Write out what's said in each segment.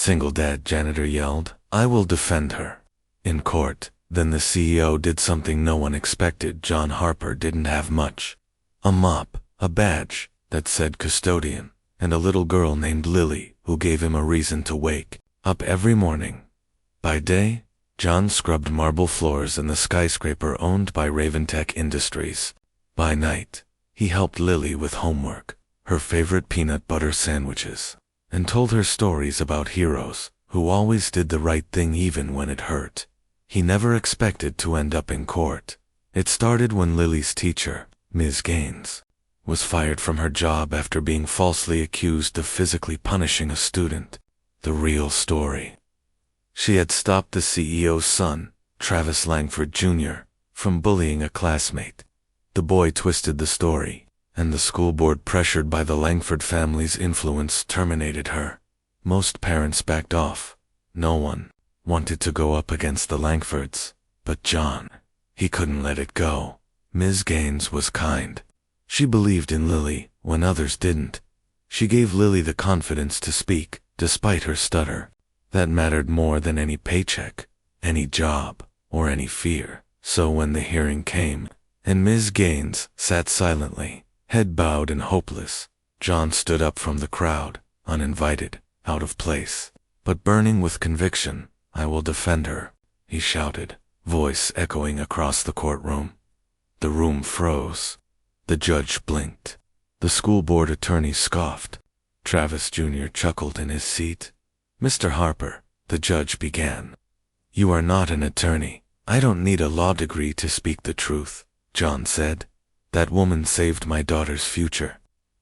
Single dad, Janitor yelled. I will defend her. In court, then the CEO did something no one expected. John Harper didn't have much. A mop, a badge that said custodian, and a little girl named Lily who gave him a reason to wake up every morning. By day, John scrubbed marble floors in the skyscraper owned by Raventech Industries. By night, he helped Lily with homework, her favorite peanut butter sandwiches, and told her stories about heroes who always did the right thing even when it hurt. He never expected to end up in court. It started when Lily's teacher, Ms. Gaines, was fired from her job after being falsely accused of physically punishing a student. The real story. She had stopped the CEO's son, Travis Langford Jr., from bullying a classmate. The boy twisted the story, and the school board, pressured by the Langford family's influence, terminated her. Most parents backed off. No one wanted to go up against the Langfords. But John, he couldn't let it go. Ms. Gaines was kind. She believed in Lily when others didn't. She gave Lily the confidence to speak, despite her stutter. That mattered more than any paycheck, any job, or any fear. So when the hearing came, and Ms. Gaines sat silently, head bowed and hopeless, John stood up from the crowd, uninvited, out of place, but burning with conviction. I will defend her, he shouted, voice echoing across the courtroom. The room froze. The judge blinked. The school board attorney scoffed. Travis Jr. chuckled in his seat. Mr. Harper, the judge began. You are not an attorney. I don't need a law degree to speak the truth, John said. That woman saved my daughter's future.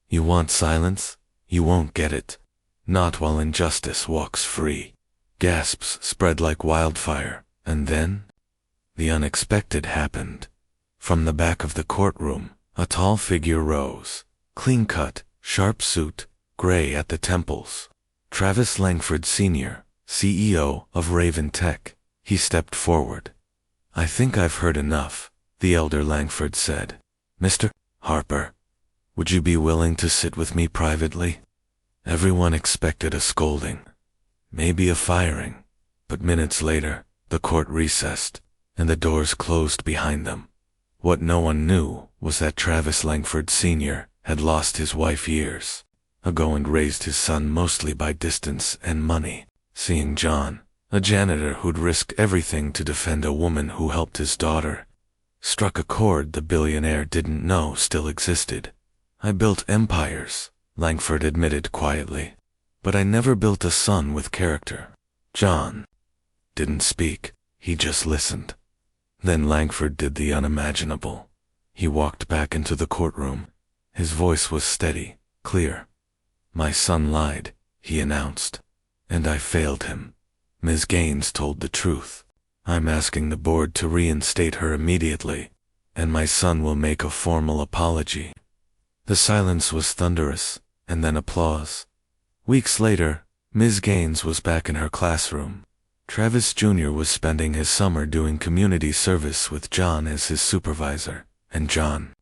You want silence? You won't get it. Not while injustice walks free. Gasps spread like wildfire, and then the unexpected happened. From the back of the courtroom, a tall figure rose, clean-cut, sharp suit, gray at the temples. Travis Langford Sr., CEO of Raventech. He stepped forward. I think I've heard enough, the elder Langford said. Mr. Harper, would you be willing to sit with me privately? Everyone expected a scolding, maybe a firing, but minutes later, the court recessed, and the doors closed behind them. What no one knew was that Travis Langford Sr. had lost his wife years ago and raised his son mostly by distance and money. Seeing John, a janitor who'd risked everything to defend a woman who helped his daughter, struck a chord the billionaire didn't know still existed. I built empires, Langford admitted quietly, but I never built a son with character. John didn't speak, he just listened. Then Langford did the unimaginable. He walked back into the courtroom. His voice was steady, clear. My son lied, he announced, and I failed him. Ms. Gaines told the truth. I'm asking the board to reinstate her immediately, and my son will make a formal apology. The silence was thunderous, and then applause. Weeks later, Ms. Gaines was back in her classroom. Travis Jr. was spending his summer doing community service with John as his supervisor, and John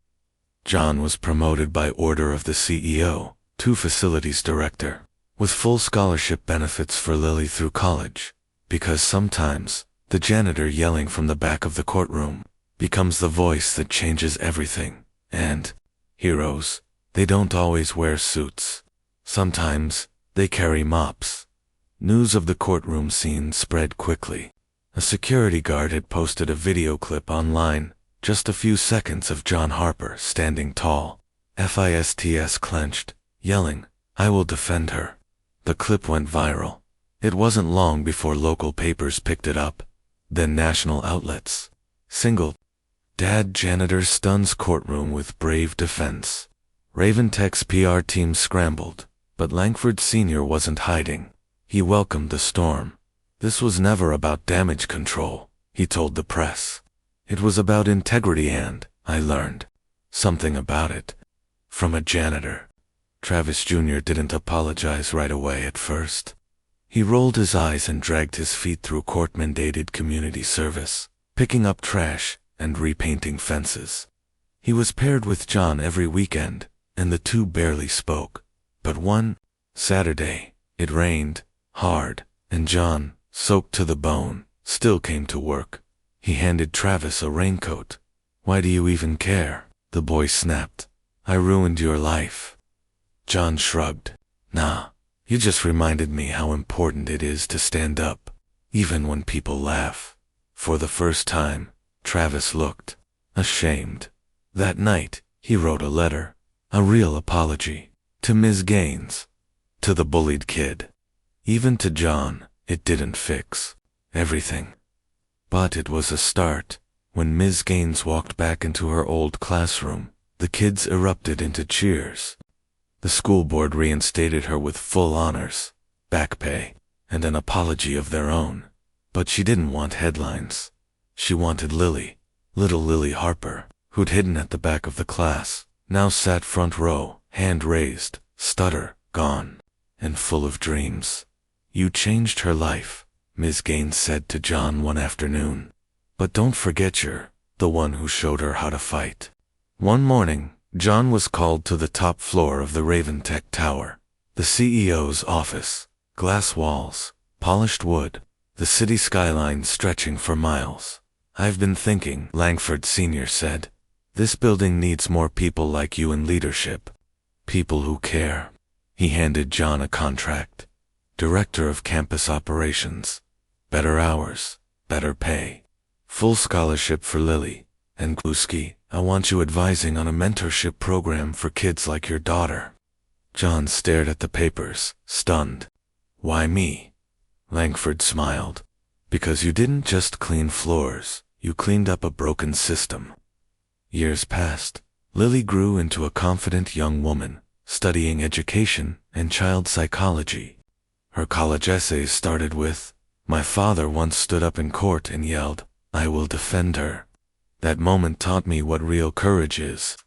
was promoted by order of the CEO to facilities director, with full scholarship benefits for Lily through college, because sometimes the janitor yelling from the back of the courtroom becomes the voice that changes everything. And heroes, they don't always wear suits. Sometimes they carry mops. News of the courtroom scene spread quickly. A security guard had posted a video clip online, just a few seconds of John Harper standing tall, fists clenched, yelling, I will defend her. The clip went viral. It wasn't long before local papers picked it up, then national outlets. Single dad janitor stuns courtroom with brave defense. Raventech's PR team scrambled, but Langford Sr. wasn't hiding. He welcomed the storm. This was never about damage control, he told the press. It was about integrity, and I learned something about it from a janitor. Travis Jr. didn't apologize right away at first. He rolled his eyes and dragged his feet through court-mandated community service, picking up trash and repainting fences. He was paired with John every weekend, and the two barely spoke. But one Saturday, it rained hard, And John, soaked to the bone, still came to work. He handed Travis a raincoat. "Why do you even care?" the boy snapped. "I ruined your life." John shrugged. "Nah, you just reminded me how important it is to stand up, even when people laugh." For the first time, Travis looked ashamed. That night, he wrote a letter, a real apology, to Ms. Gaines, to the bullied kid. Even to John, it didn't fix everything. But it was a start. When Ms. Gaines walked back into her old classroom, the kids erupted into cheers. The school board reinstated her with full honors, back pay, and an apology of their own. But she didn't want headlines. She wanted Lily, little Lily Harper, who'd hidden at the back of the class, now sat front row, hand raised, stutter gone, and full of dreams. "You changed her life," Ms. Gaines said to John one afternoon. "But don't forget you're the one who showed her how to fight." One morning, John was called to the top floor of the Raventech Tower, the CEO's office. Glass walls, polished wood, the city skyline stretching for miles. "I've been thinking," Langford Sr. said, "this building needs more people like you in leadership. People who care." He handed John a contract. Director of Campus Operations. Better hours, better pay. Full scholarship for Lily. And Kluski, "I want you advising on a mentorship program for kids like your daughter." John stared at the papers, stunned. "Why me?" Langford smiled. "Because you didn't just clean floors, you cleaned up a broken system." Years passed. Lily grew into a confident young woman, studying education and child psychology. Her college essays started with, "My father once stood up in court and yelled, 'I will defend her.' That moment taught me what real courage is."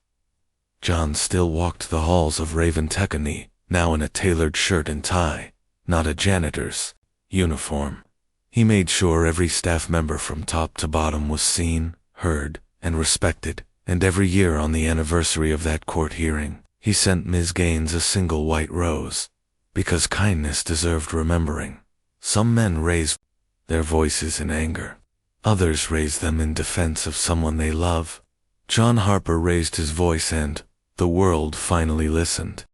John still walked the halls of Raventech, now in a tailored shirt and tie, not a janitor's uniform. He made sure every staff member from top to bottom was seen, heard, and respected, and every year on the anniversary of that court hearing, he sent Ms. Gaines a single white rose, because kindness deserved remembering. Some men raised their voices in anger. Others raised them in defense of someone they love. John Harper raised his voice and the world finally listened.